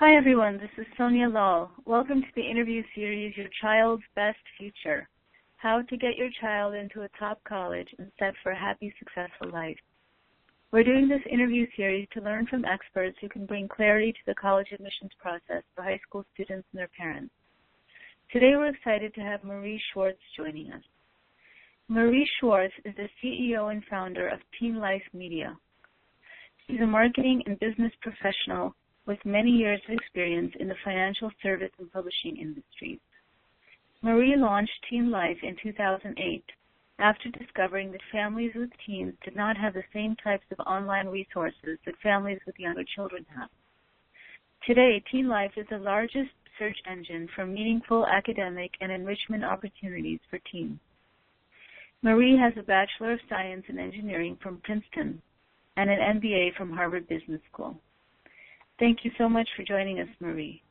Hi everyone, this is Sonia Lal. Welcome to the interview series, Your Child's Best Future, How to Get Your Child into a Top College and Set for a Happy, Successful Life. We're doing this interview series to learn from experts who can bring clarity to the college admissions process for high school students and their parents. Today we're excited to have Marie Schwartz joining us. Marie Schwartz is the CEO and founder of Teen Life Media. She's a marketing and business professional with many years of experience in the financial service and publishing industries. Marie launched Teen Life in 2008 after discovering that families with teens did not have the same types of online resources that families with younger children have. Today, Teen Life is the largest search engine for meaningful academic and enrichment opportunities for teens. Marie has a Bachelor of Science in Engineering from Princeton and an MBA from Harvard Business School. Thank you so much for joining us, Marie.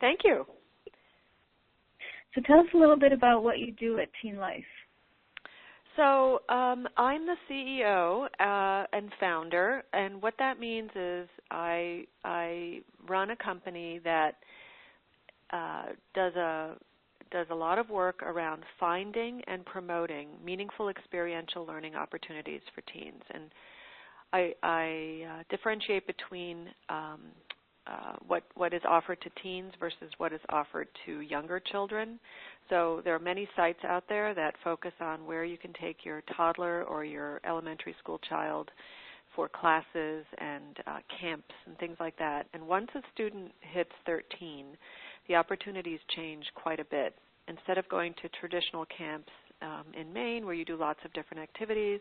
Thank you. So tell us a little bit about what you do at Teen Life. So I'm the CEO and founder, and what that means is I run a company that does a lot of work around finding and promoting meaningful experiential learning opportunities for teens. And I differentiate between what is offered to teens versus what is offered to younger children. So there are many sites out there that focus on where you can take your toddler or your elementary school child for classes and camps and things like that. And once a student hits 13, the opportunities change quite a bit. Instead of going to traditional camps in Maine where you do lots of different activities,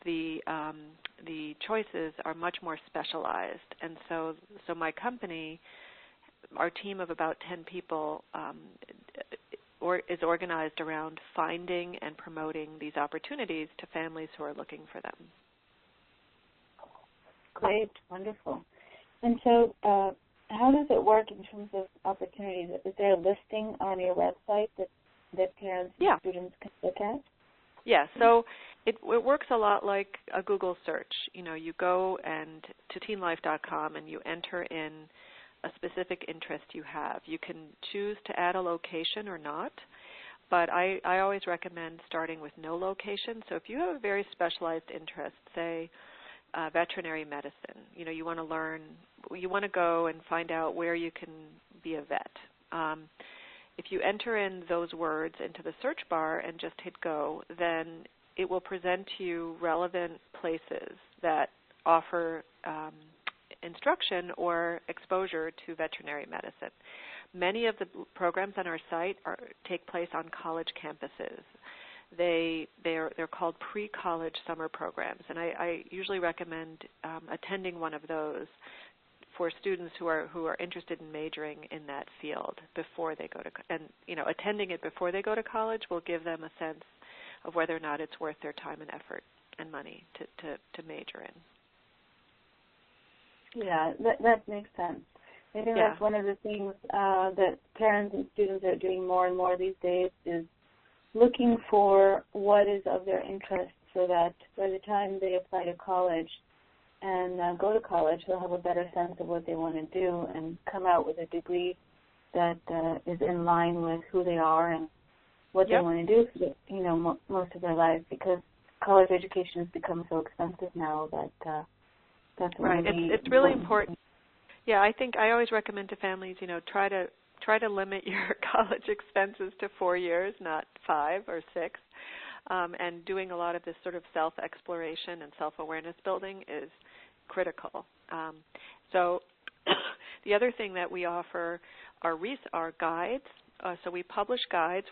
the choices are much more specialized. And so my company, our team of about 10 people, is organized around finding and promoting these opportunities to families who are looking for them. Great, wonderful. And so how does it work in terms of opportunities? Is there a listing on your website that parents and students can look at? Yeah, so it works a lot like a Google search. You know, you go to teenlife.com and you enter in a specific interest you have. You can choose to add a location or not, but I always recommend starting with no location. So if you have a very specialized interest, say veterinary medicine, you know, you want to go and find out where you can be a vet. If you enter in those words into the search bar and just hit go, then it will present to you relevant places that offer instruction or exposure to veterinary medicine. Many of the programs on our site take place on college campuses. They're called pre-college summer programs, and I usually recommend attending one of those for students who are interested in majoring in that field before they go to, and you know, attending it before they go to college will give them a sense of whether or not it's worth their time and effort and money to major in. Yeah, that makes sense. I think that's one of the things that parents and students are doing more and more these days is looking for what is of their interest so that by the time they apply to college and go to college, they'll have a better sense of what they want to do and come out with a degree that is in line with who they are and what they want to do for most of their lives, because college education has become so expensive now that that's right. It's really important. Yeah, I think I always recommend to families, you know, try to limit your college expenses to 4 years, not 5 or 6. And doing a lot of this sort of self-exploration and self-awareness building is critical. So the other thing that we offer are guides. So we publish guides.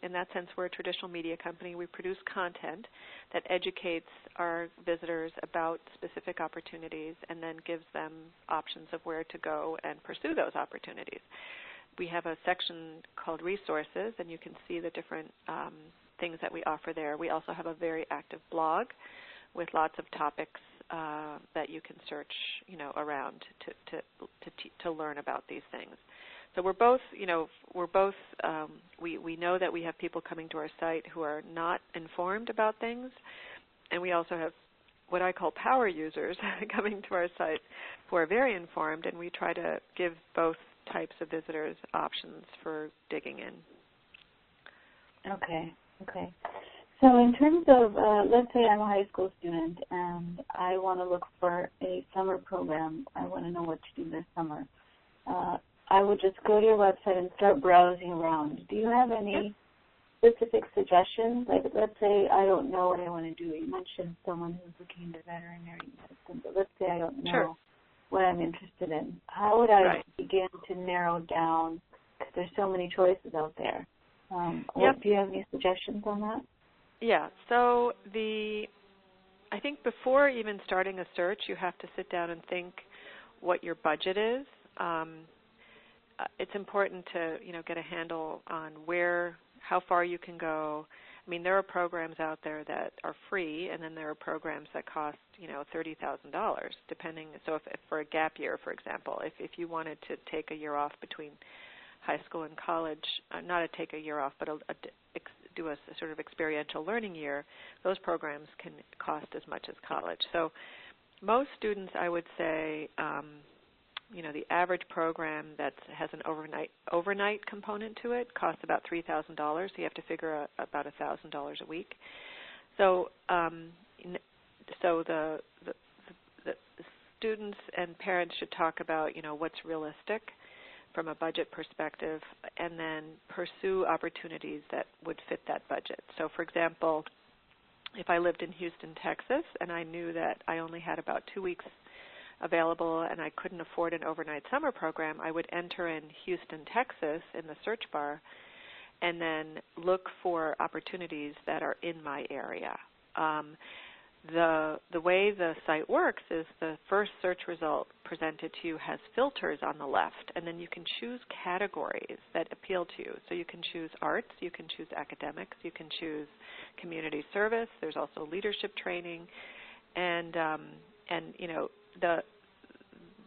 In that sense, we're a traditional media company. We produce content that educates our visitors about specific opportunities and then gives them options of where to go and pursue those opportunities. We have a section called Resources, and you can see the different things that we offer there. We also have a very active blog with lots of topics that you can search, you know, around to learn about these things. So we're both, we know that we have people coming to our site who are not informed about things, and we also have what I call power users coming to our site who are very informed, and we try to give both types of visitors options for digging in. Okay. So in terms of, let's say I'm a high school student and I want to look for a summer program. I want to know what to do this summer. I would just go to your website and start browsing around. Do you have any specific suggestions? Like, let's say I don't know what I want to do. You mentioned someone who's looking into veterinary medicine, but let's say I don't know what I'm interested in. How would I begin to narrow down? Because there's so many choices out there. Do you have any suggestions on that? Yeah. So I think before even starting a search, you have to sit down and think what your budget is. It's important to get a handle on how far you can go. I mean, there are programs out there that are free, and then there are programs that cost $30,000, depending. So if for a gap year, for example, if you wanted to take a year off between high school and college, not to take a year off, but do a sort of experiential learning year, those programs can cost as much as college. So most students, I would say, the average program that has an overnight component to it costs about $3,000. So you have to figure about $1,000 a week. So the students and parents should talk about what's realistic from a budget perspective, and then pursue opportunities that would fit that budget. So, for example, if I lived in Houston, Texas, and I knew that I only had about 2 weeks available and I couldn't afford an overnight summer program, I would enter in Houston, Texas in the search bar and then look for opportunities that are in my area. The way the site works is the first search result presented to you has filters on the left, and then you can choose categories that appeal to you. So you can choose arts, you can choose academics, you can choose community service. There's also leadership training, and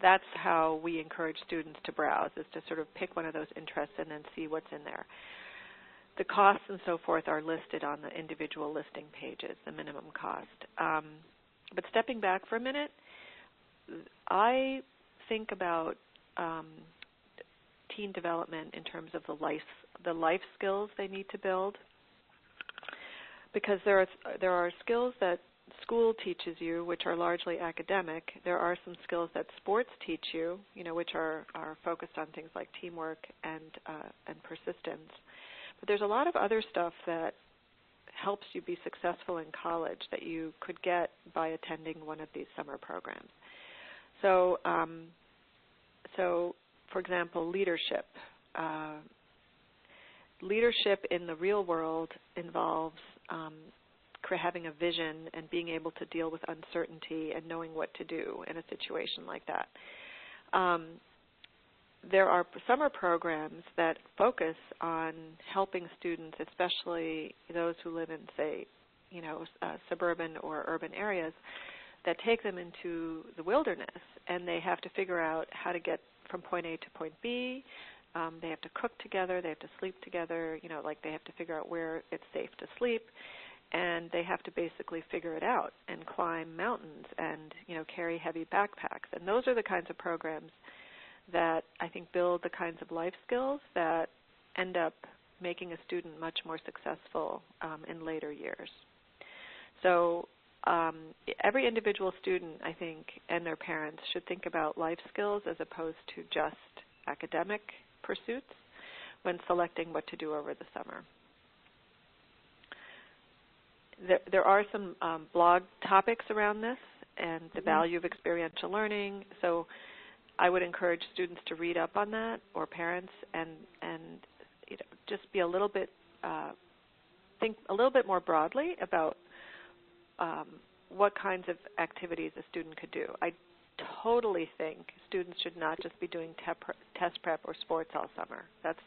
that's how we encourage students to browse, is to sort of pick one of those interests and then see what's in there. The costs and so forth are listed on the individual listing pages, the minimum cost. But stepping back for a minute, I think about teen development in terms of the life skills they need to build, because there are skills that school teaches you, which are largely academic. There are some skills that sports teach you, which are focused on things like teamwork and persistence. But there's a lot of other stuff that helps you be successful in college that you could get by attending one of these summer programs. So, for example, leadership. Leadership in the real world involves having a vision and being able to deal with uncertainty and knowing what to do in a situation like that. There are summer programs that focus on helping students, especially those who live in, say, suburban or urban areas, that take them into the wilderness, and they have to figure out how to get from point A to point B. They have to cook together, they have to sleep together, they have to figure out where it's safe to sleep, and they have to basically figure it out and climb mountains and, carry heavy backpacks. And those are the kinds of programs that I think build the kinds of life skills that end up making a student much more successful in later years. So every individual student, I think, and their parents should think about life skills as opposed to just academic pursuits when selecting what to do over the summer. There are some blog topics around this and the value of experiential learning. So I would encourage students to read up on that, or parents, and just be a little bit think a little bit more broadly about what kinds of activities a student could do. I totally think students should not just be doing test prep or sports all summer. That's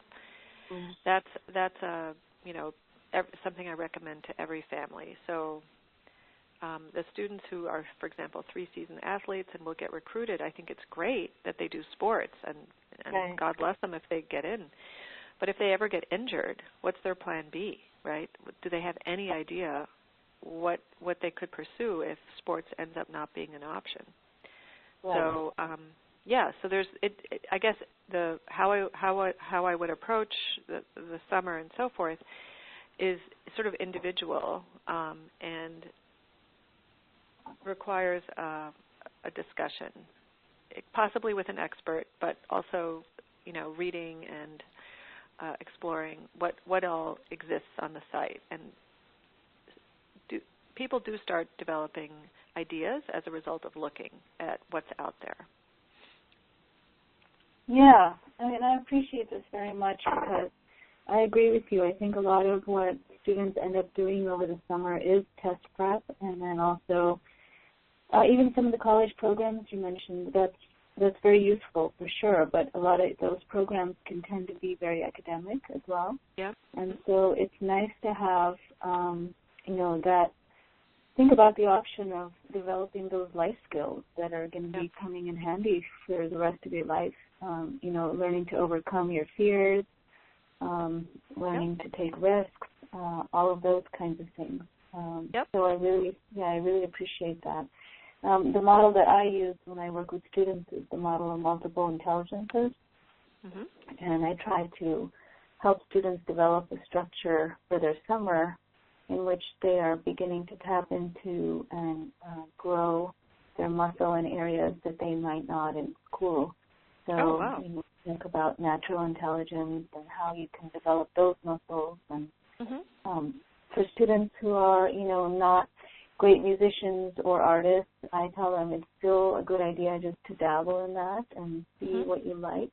something I recommend to every family. So the students who are, for example, 3-season athletes and will get recruited, I think it's great that they do sports, and God bless them if they get in. But if they ever get injured, what's their plan B, right? Do they have any idea what they could pursue if sports ends up not being an option. Right. So so there's I guess how I would approach the summer and so forth is sort of individual and requires a discussion, possibly with an expert, but also reading and exploring what all exists on the site. And people do start developing ideas as a result of looking at what's out there. Yeah, I mean, I appreciate this very much because I agree with you. I think a lot of what students end up doing over the summer is test prep, and then also even some of the college programs you mentioned, that's very useful for sure, but a lot of those programs can tend to be very academic as well. Yep. And so it's nice to have, that think about the option of developing those life skills that are going to be coming in handy for the rest of your life. Learning to overcome your fears, learning to take risks, all of those kinds of things. So I really appreciate that. The model that I use when I work with students is the model of multiple intelligences, and I try to help students develop a structure for their summer in which they are beginning to tap into and grow their muscle in areas that they might not in school. So think about natural intelligence and how you can develop those muscles. And for students who are, not great musicians or artists, I tell them it's still a good idea just to dabble in that and see what you like,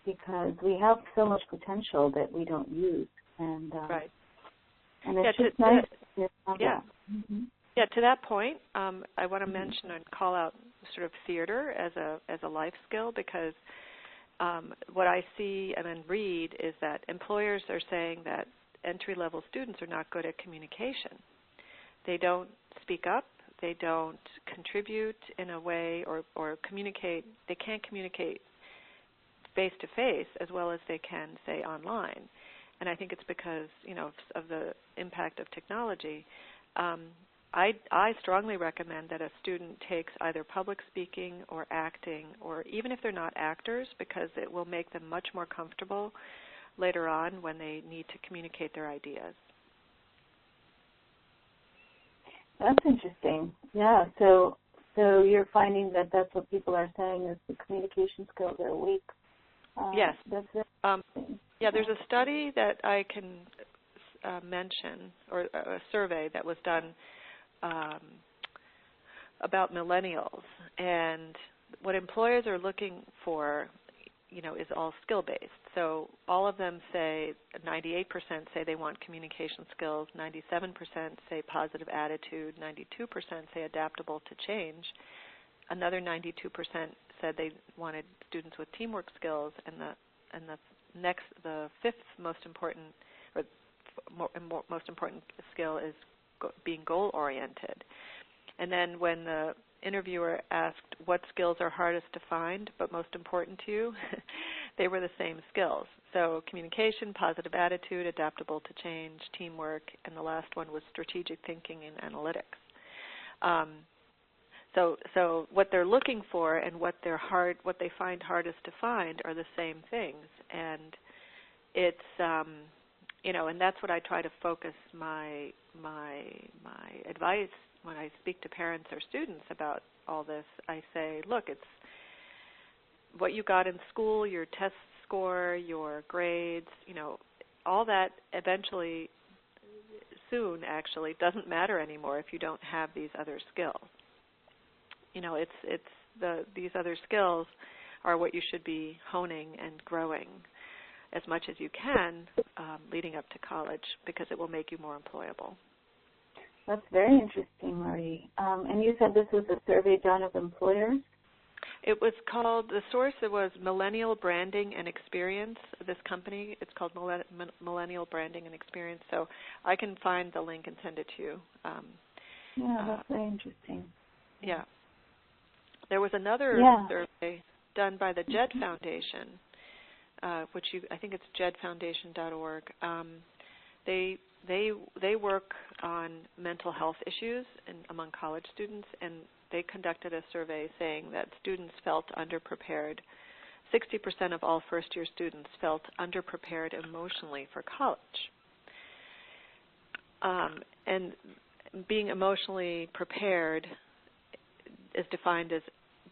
because we have so much potential that we don't use. And and it's just nice to have that. Yeah, to that point, I want to mention and call out sort of theater as a life skill, because what I see and then read is that employers are saying that entry-level students are not good at communication. They don't speak up. They don't contribute in a way or communicate. They can't communicate face-to-face as well as they can, say, online. And I think it's because, of the impact of technology. I strongly recommend that a student takes either public speaking or acting, or even if they're not actors, because it will make them much more comfortable later on when they need to communicate their ideas. That's interesting. Yeah, so you're finding that that's what people are saying is the communication skills are weak. Yes. That's there's a study that I can mention, or a survey that was done about millennials, and what employers are looking for, is all skill-based. So all of them say, 98% say they want communication skills, 97% say positive attitude, 92% say adaptable to change, another 92% said they wanted students with teamwork skills, and the fifth most important, or most important skill is being goal-oriented. And then when the interviewer asked what skills are hardest to find but most important to you, they were the same skills. So communication, positive attitude, adaptable to change, teamwork, and the last one was strategic thinking and analytics. So what they're looking for and what they find hardest to find are the same things, and it's and that's what I try to focus my advice when I speak to parents or students about all this. I say, look, it's what you got in school, your test score, your grades, all that eventually, soon actually, doesn't matter anymore if you don't have these other skills. These other skills are what you should be honing and growing as much as you can leading up to college, because it will make you more employable. That's very interesting, Marie. And you said this was a survey done of employers? It was called, the source, it was Millennial Branding and Experience, this company. It's called Millennial Branding and Experience. So I can find the link and send it to you. That's very interesting. Yeah. There was another survey done by the JED Foundation, which I think it's jedfoundation.org. They they work on mental health issues among college students, and they conducted a survey saying that students felt underprepared. 60% of all first-year students felt underprepared emotionally for college. And being emotionally prepared is defined as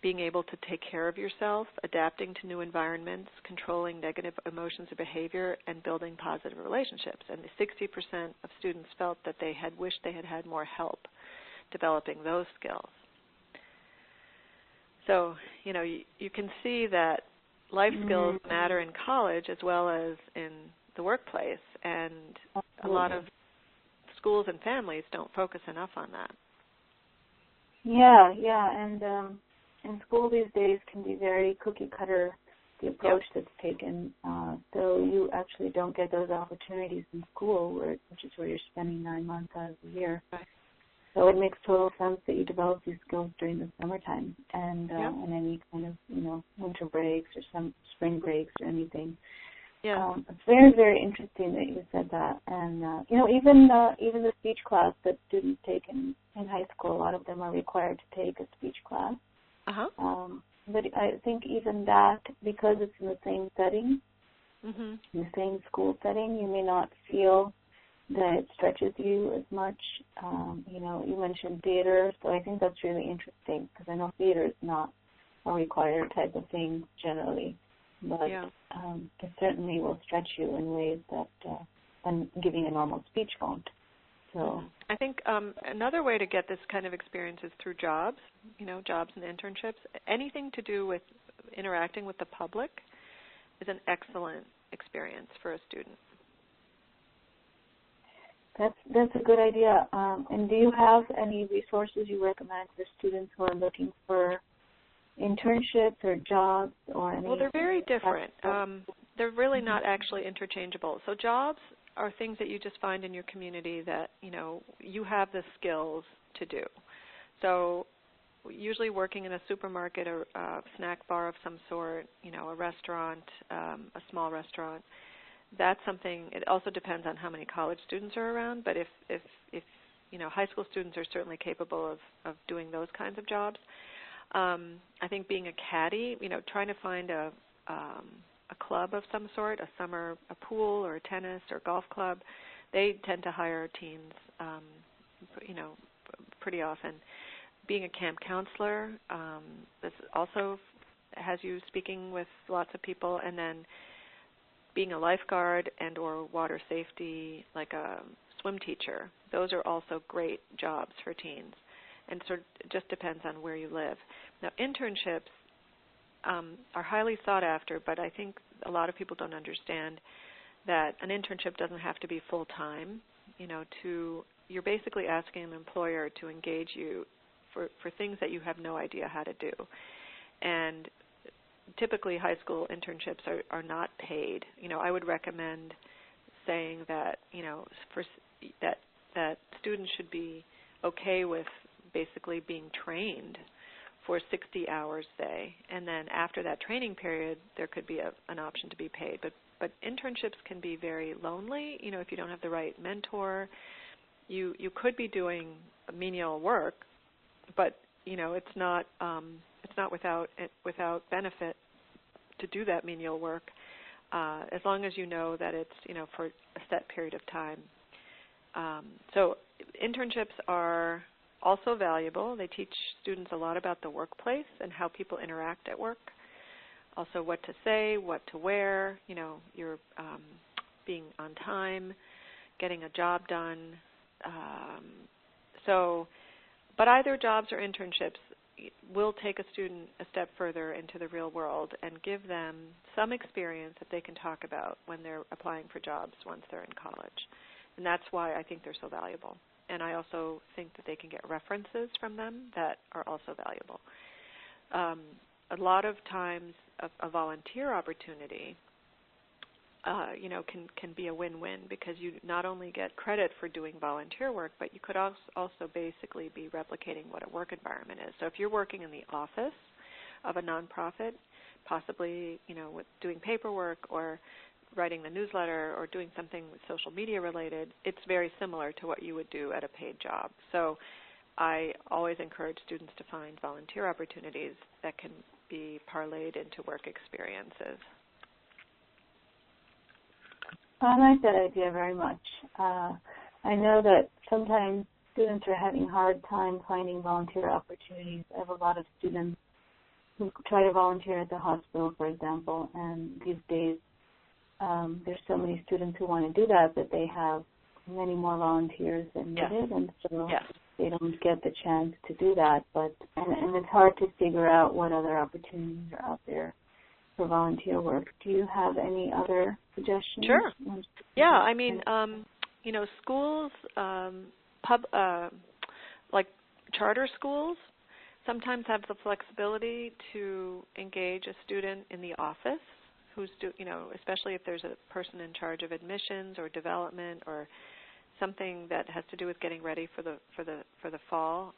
being able to take care of yourself, adapting to new environments, controlling negative emotions or behavior, and building positive relationships. And 60% of students felt that they had wished they had had more help developing those skills. So, you can see that life skills matter in college as well as in the workplace, and a lot of schools and families don't focus enough on that. Yeah, and school these days can be very cookie cutter, the approach that's taken. So you actually don't get those opportunities in school, which is where you're spending 9 months out of the year. Right. So it makes total sense that you develop these skills during the summertime and any kind of, winter breaks or some spring breaks or anything. Yeah. It's very, very interesting that you said that. And, even the speech class that students take in high school, a lot of them are required to take a speech class. Uh-huh. But I think even that, because it's in the same setting, in the same school setting, you may not feel that it stretches you as much. You mentioned theater, so I think that's really interesting because I know theater is not a required type of thing generally, but it certainly will stretch you in ways that than giving a normal speech won't. So I think another way to get this kind of experience is through jobs, jobs and internships. Anything to do with interacting with the public is an excellent experience for a student. That's a good idea. And do you have any resources you recommend for students who are looking for internships or jobs or any? Well, they're very different. They're really not actually interchangeable. So jobs are things that you just find in your community that, you have the skills to do. So usually working in a supermarket or a snack bar of some sort, a restaurant, a small restaurant, that's something. It also depends on how many college students are around, but if high school students are certainly capable of doing those kinds of jobs. I think being a caddy, trying to find a club of some sort, a pool or a tennis or golf club, they tend to hire teens, pretty often. Being a camp counselor, this also has you speaking with lots of people, and then being a lifeguard and or water safety, like a swim teacher. Those are also great jobs for teens, and sort of it just depends on where you live. Now, internships are highly sought after, but I think a lot of people don't understand that an internship doesn't have to be full-time. You're basically asking an employer to engage you for things that you have no idea how to do. And typically high school internships are not paid. I would recommend saying that, that students should be okay with basically being trained for 60 hours, say, and then after that training period, there could be an option to be paid. But internships can be very lonely. If you don't have the right mentor, you could be doing menial work, but it's not without benefit to do that menial work, as long as you know that it's for a set period of time. So internships are also valuable. They teach students a lot about the workplace and how people interact at work. Also what to say, what to wear, you're being on time, getting a job done. But either jobs or internships will take a student a step further into the real world and give them some experience that they can talk about when they're applying for jobs once they're in college. And that's why I think they're so valuable. And I also think that they can get references from them that are also valuable. A lot of times a volunteer opportunity can be a win-win, because you not only get credit for doing volunteer work, but you could also basically be replicating what a work environment is. So if you're working in the office of a nonprofit, possibly with doing paperwork or writing the newsletter or doing something social media related, it's very similar to what you would do at a paid job. So I always encourage students to find volunteer opportunities that can be parlayed into work experiences. I like that idea very much. I know that sometimes students are having a hard time finding volunteer opportunities. I have a lot of students who try to volunteer at the hospital, for example, and these days there's so many students who want to do that they have many more volunteers than needed, and so they don't get the chance to do that. And it's hard to figure out what other opportunities are out there for volunteer work. Do you have any other suggestions? Sure. Yeah, I mean, schools, like charter schools, sometimes have the flexibility to engage a student in the office who's, especially if there's a person in charge of admissions or development or something that has to do with getting ready for the fall.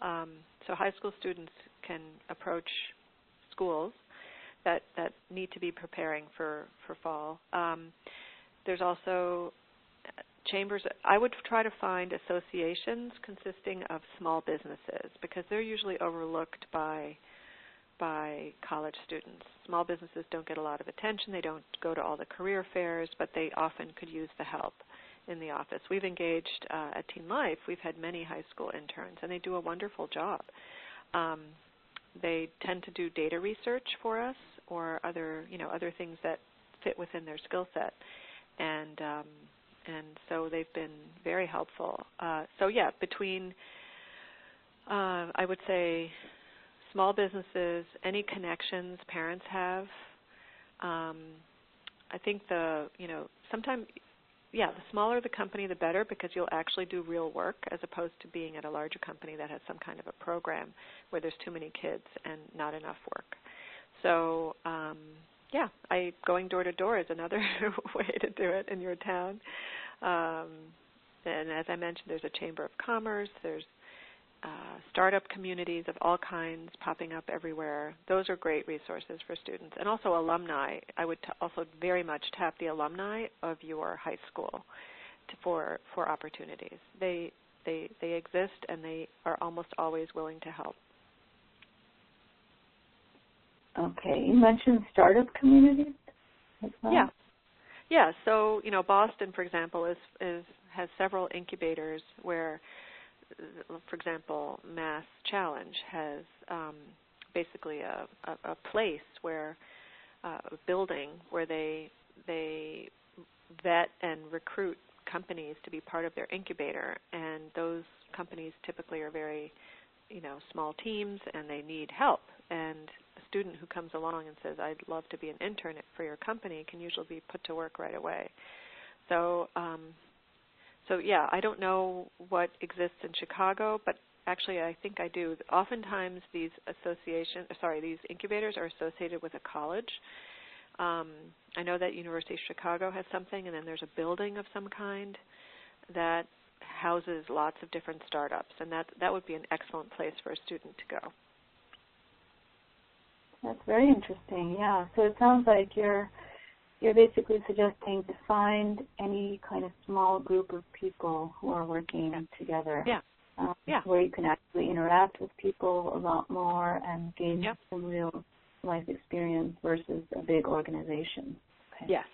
So high school students can approach schools that need to be preparing for fall. There's also chambers. I would try to find associations consisting of small businesses because they're usually overlooked by college students. Small businesses don't get a lot of attention. They don't go to all the career fairs, but they often could use the help in the office. We've engaged at Teen Life. We've had many high school interns, and they do a wonderful job. They tend to do data research for us or other things that fit within their skill set, and so they've been very helpful. Between I would say small businesses, any connections parents have. I think sometimes. Yeah, the smaller the company, the better, because you'll actually do real work as opposed to being at a larger company that has some kind of a program where there's too many kids and not enough work. So, going door to door is another way to do it in your town. And as I mentioned, there's a Chamber of Commerce. There's startup communities of all kinds popping up everywhere. Those are great resources for students. And also alumni. I would also very much tap the alumni of your high school for opportunities. They exist, and they are almost always willing to help. Okay. You mentioned startup communities as well? Yeah. So, Boston, for example, has several incubators where, for example, Mass Challenge has basically a place where a building where they vet and recruit companies to be part of their incubator, and those companies typically are very, small teams, and they need help. And a student who comes along and says, "I'd love to be an intern for your company," can usually be put to work right away. So I don't know what exists in Chicago, but actually I think I do. Oftentimes these incubators are associated with a college. I know that University of Chicago has something, and then there's a building of some kind that houses lots of different startups, and that would be an excellent place for a student to go. That's very interesting, yeah. So it sounds like you're basically suggesting to find any kind of small group of people who are working together, where you can actually interact with people a lot more and gain some real life experience versus a big organization. Okay. Yes,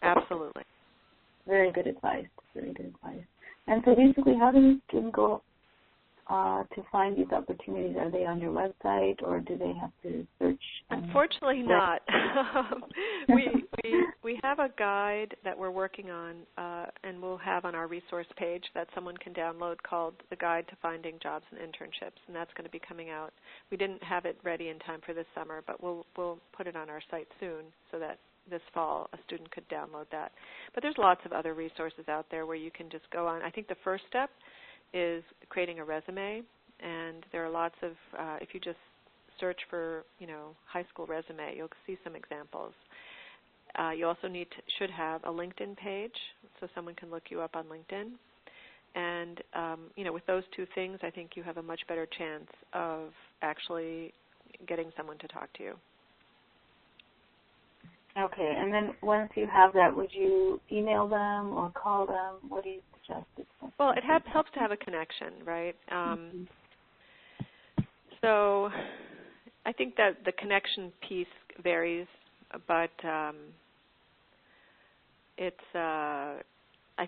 absolutely. Very good advice. And so basically, how do students go to find these opportunities? Are they on your website, or do they have to search? Unfortunately not. We have a guide that we're working on, and we'll have on our resource page that someone can download called The Guide to Finding Jobs and Internships, and that's going to be coming out. We didn't have it ready in time for this summer, but we'll put it on our site soon so that this fall a student could download that. But there's lots of other resources out there where you can just go on. I think the first step is creating a resume, and there are lots of, if you just search for, high school resume, you'll see some examples. You also should have a LinkedIn page, so someone can look you up on LinkedIn. And, with those two things, I think you have a much better chance of actually getting someone to talk to you. Okay, and then once you have that, would you email them or call them? What do you suggest? Well, it helps to have a connection, right? So I think that the connection piece varies, but I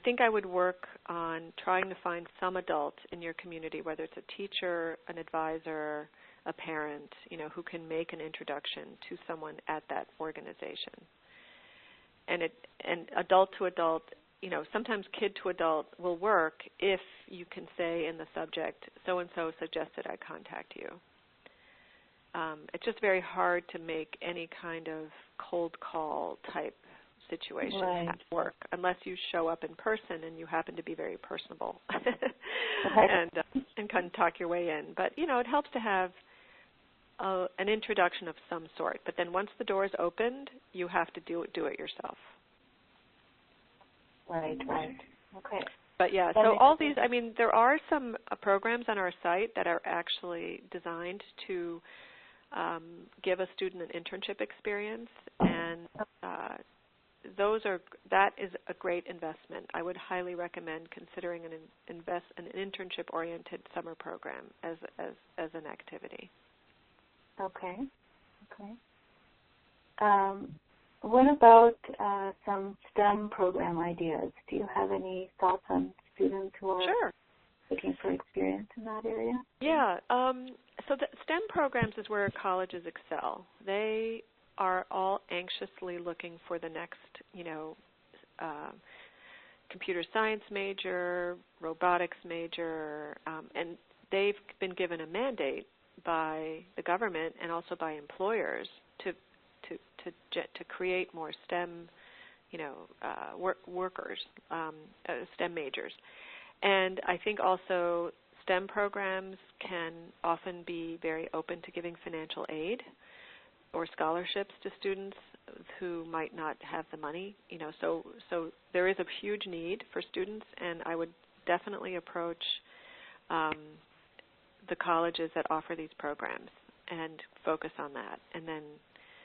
think I would work on trying to find some adult in your community, whether it's a teacher, an advisor, a parent, who can make an introduction to someone at that organization. And adult to adult, sometimes kid to adult will work if you can say in the subject, so-and-so suggested I contact you. It's just very hard to make any kind of cold call type situation at work unless you show up in person and you happen to be very personable and kind of talk your way in. But, it helps to have an introduction of some sort. But then once the door is opened, you have to do it yourself. Right. Okay. But yeah, so all these, there are some programs on our site that are actually designed to give a student an internship experience, and that is a great investment. I would highly recommend considering an internship-oriented summer program as an activity. Okay. What about some STEM program ideas? Do you have any thoughts on students who are looking for experience in that area? Yeah. So the STEM programs is where colleges excel. They are all anxiously looking for the next, computer science major, robotics major, and they've been given a mandate by the government and also by employers to create more STEM, workers, STEM majors. And I think also STEM programs can often be very open to giving financial aid or scholarships to students who might not have the money. So there is a huge need for students, and I would definitely approach the colleges that offer these programs and focus on that. And then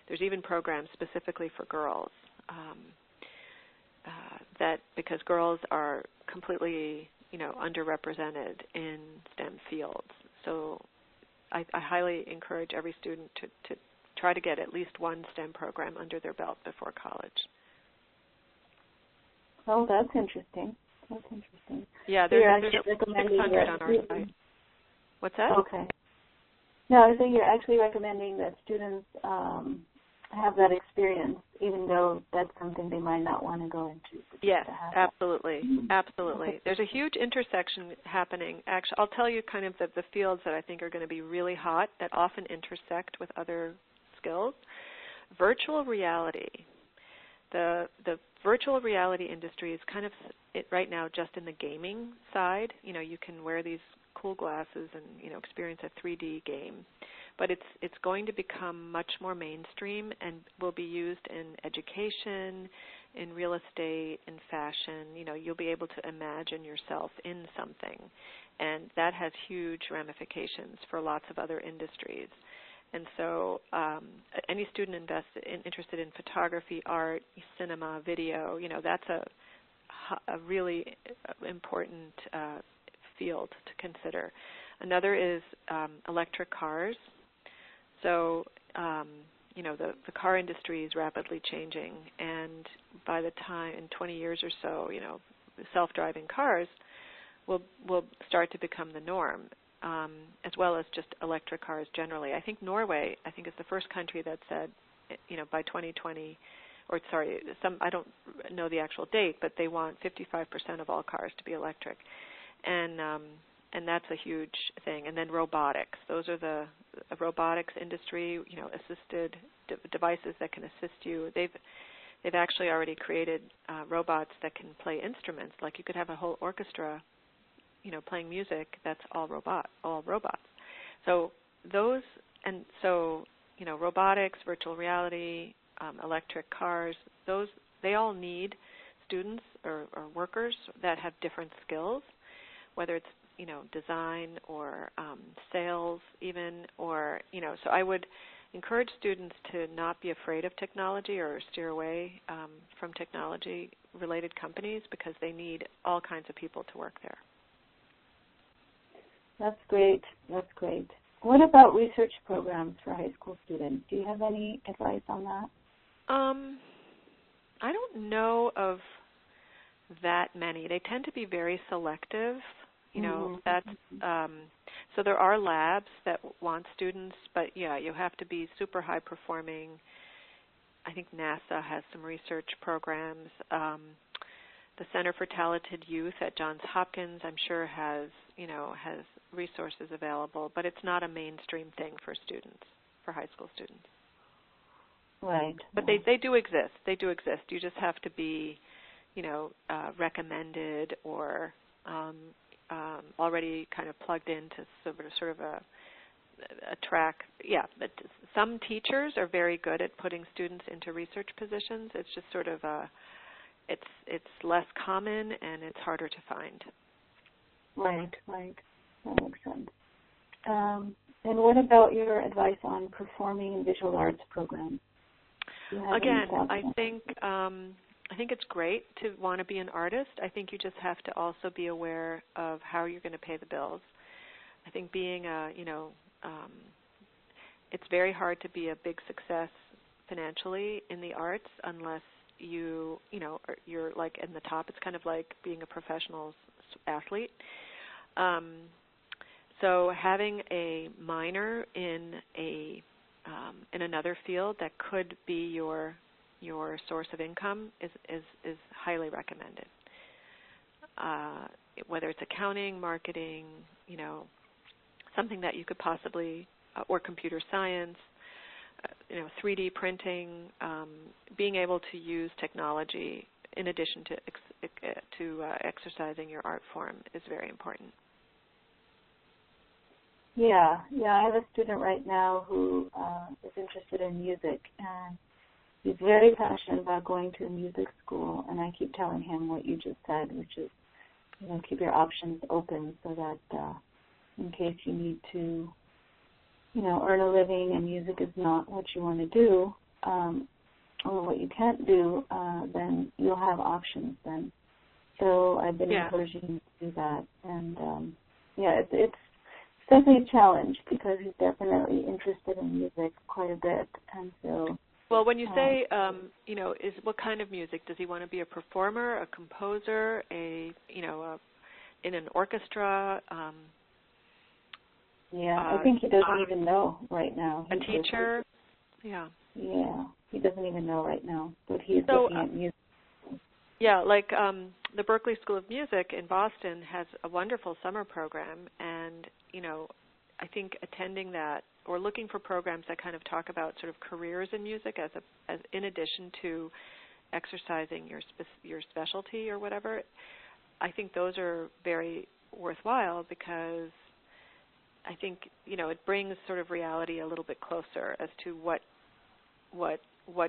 there's even programs specifically for girls that because girls are completely underrepresented in STEM fields. So I highly encourage every student to try to get at least one STEM program under their belt before college. Oh, that's interesting. Yeah, there's 600 on our site. What's that? Okay. No, I think you're actually recommending that students have that experience, even though that's something they might not want to go into. Yes, absolutely. Absolutely. Okay. There's a huge intersection happening. Actually, I'll tell you kind of the fields that I think are going to be really hot that often intersect with other skills. Virtual reality. The virtual reality industry is kind of right now just in the gaming side. You can wear these cool glasses and experience a 3D game. But it's going to become much more mainstream and will be used in education, in real estate, in fashion. You'll be able to imagine yourself in something, and that has huge ramifications for lots of other industries. And so any student interested in photography, art, cinema, video, that's a really important field to consider. Another is electric cars. So, the car industry is rapidly changing, and by the time, in 20 years or so, self-driving cars will start to become the norm, as well as just electric cars generally. I think Norway, is the first country that said, by 2020, I don't know the actual date, but they want 55% of all cars to be electric. And that's a huge thing. And then robotics. Those are the robotics industry, assisted devices that can assist you. They've actually already created robots that can play instruments. Like you could have a whole orchestra, playing music. That's all robots. So those, and so robotics, virtual reality, electric cars. They all need students or workers that have different skills, whether it's design or sales even, or, so I would, encourage students to not be afraid of technology or steer away from technology-related companies because they need all kinds of people to work there. That's great. That's great. What about research programs for high school students? Do you have any advice on that? I don't know of that many. They tend to be very selective. You know, that's so there are labs that want students, but yeah, you have to be super high performing. I think NASA has some research programs. The Center for Talented Youth at Johns Hopkins, I'm sure, has resources available, but it's not a mainstream thing for students, for high school students. Right. But they do exist. They do exist. You just have to be, recommended or already kind of plugged into sort of a track. Yeah, but some teachers are very good at putting students into research positions. It's just sort of it's less common and it's harder to find. Right. That makes sense. And what about your advice on performing in visual arts programs? Again, I think it's great to want to be an artist. I think you just have to also be aware of how you're going to pay the bills. I think being it's very hard to be a big success financially in the arts unless you're like in the top. It's kind of like being a professional athlete. So having a minor in another field that could be your source of income is highly recommended. Whether it's accounting, marketing, something that you could possibly, or computer science, 3D printing, being able to use technology in addition to exercising your art form is very important. Yeah. I have a student right now who is interested in music, and he's very passionate about going to a music school, and I keep telling him what you just said, which is, keep your options open so that in case you need to, earn a living and music is not what you want to do or what you can't do, then you'll have options then. So I've been encouraging him to do that. And, it's definitely a challenge because he's definitely interested in music quite a bit. And so... Well, when you say, is what kind of music? Does he want to be a performer, a composer, in an orchestra? I think he doesn't even know right now. A teacher? Yeah, he doesn't even know right now, but he's looking at music. Yeah, like the Berklee School of Music in Boston has a wonderful summer program, and, I think attending that or looking for programs that kind of talk about sort of careers in music as in addition to exercising your specialty or whatever, I think those are very worthwhile because I think, it brings sort of reality a little bit closer as to what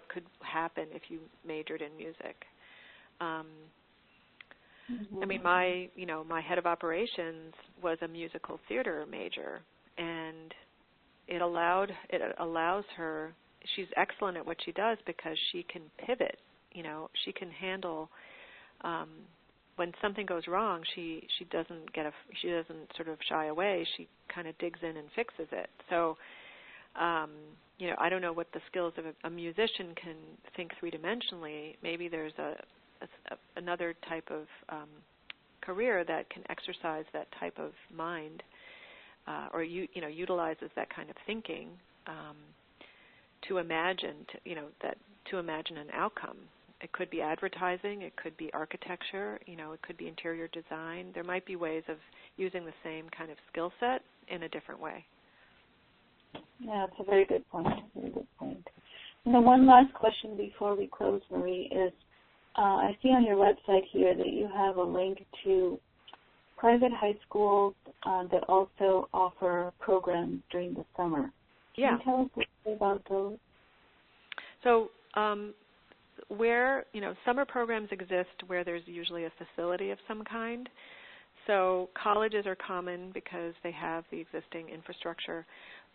could happen if you majored in music. I mean, my head of operations was a musical theater major, and it allows her. She's excellent at what she does because she can pivot. She can handle when something goes wrong. She doesn't sort of shy away. She kind of digs in and fixes it. So, I don't know what the skills of a musician can think three-dimensionally. Maybe there's another type of career that can exercise that type of mind, or utilizes that kind of thinking to imagine, to imagine an outcome. It could be advertising, it could be architecture, it could be interior design. There might be ways of using the same kind of skill set in a different way. Yeah, it's a very good point. One last question before we close, Marie, is I see on your website here that you have a link to private high schools that also offer programs during the summer. Can you tell us a little bit about those? So where, summer programs exist where there's usually a facility of some kind. So colleges are common because they have the existing infrastructure.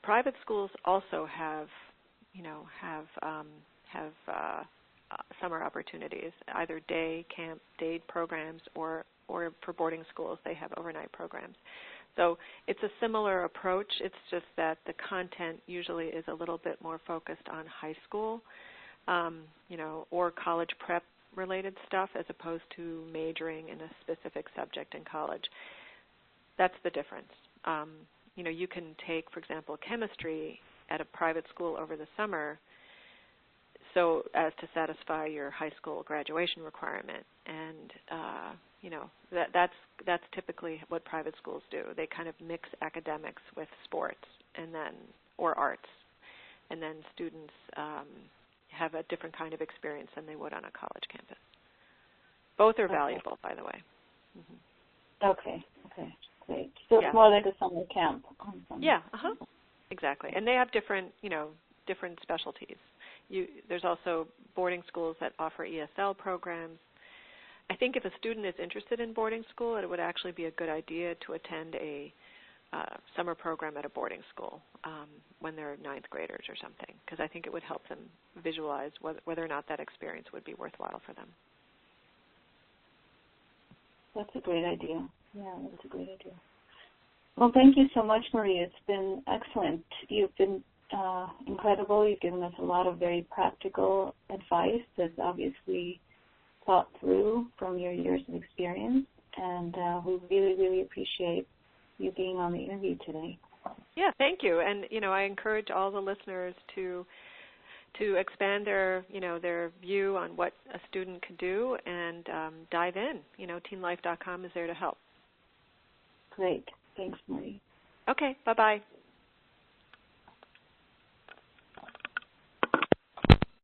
Private schools also have have summer opportunities, either day camp, day programs, or for boarding schools, they have overnight programs. So it's a similar approach. It's just that the content usually is a little bit more focused on high school, or college prep related stuff, as opposed to majoring in a specific subject in college. That's the difference. You can take, for example, chemistry at a private school over the summer, so as to satisfy your high school graduation requirement, and that's typically what private schools do. They kind of mix academics with sports, or arts, and then students have a different kind of experience than they would on a college campus. Both are valuable, by the way. Mm-hmm. Okay, great. So it's more like a summer camp. Yeah, exactly. And they have different specialties. There's also boarding schools that offer ESL programs. I think if a student is interested in boarding school, it would actually be a good idea to attend a summer program at a boarding school when they're ninth graders or something, because I think it would help them visualize whether or not that experience would be worthwhile for them. That's a great idea. Yeah, that's a great idea. Well, thank you so much, Maria. It's been excellent. You've been incredible. You've given us a lot of very practical advice that's obviously thought through from your years of experience, and we really, really appreciate you being on the interview today. Yeah, thank you. And, I encourage all the listeners to expand their view on what a student can do and dive in. TeenLife.com is there to help. Great. Thanks, Marie. Okay, bye-bye.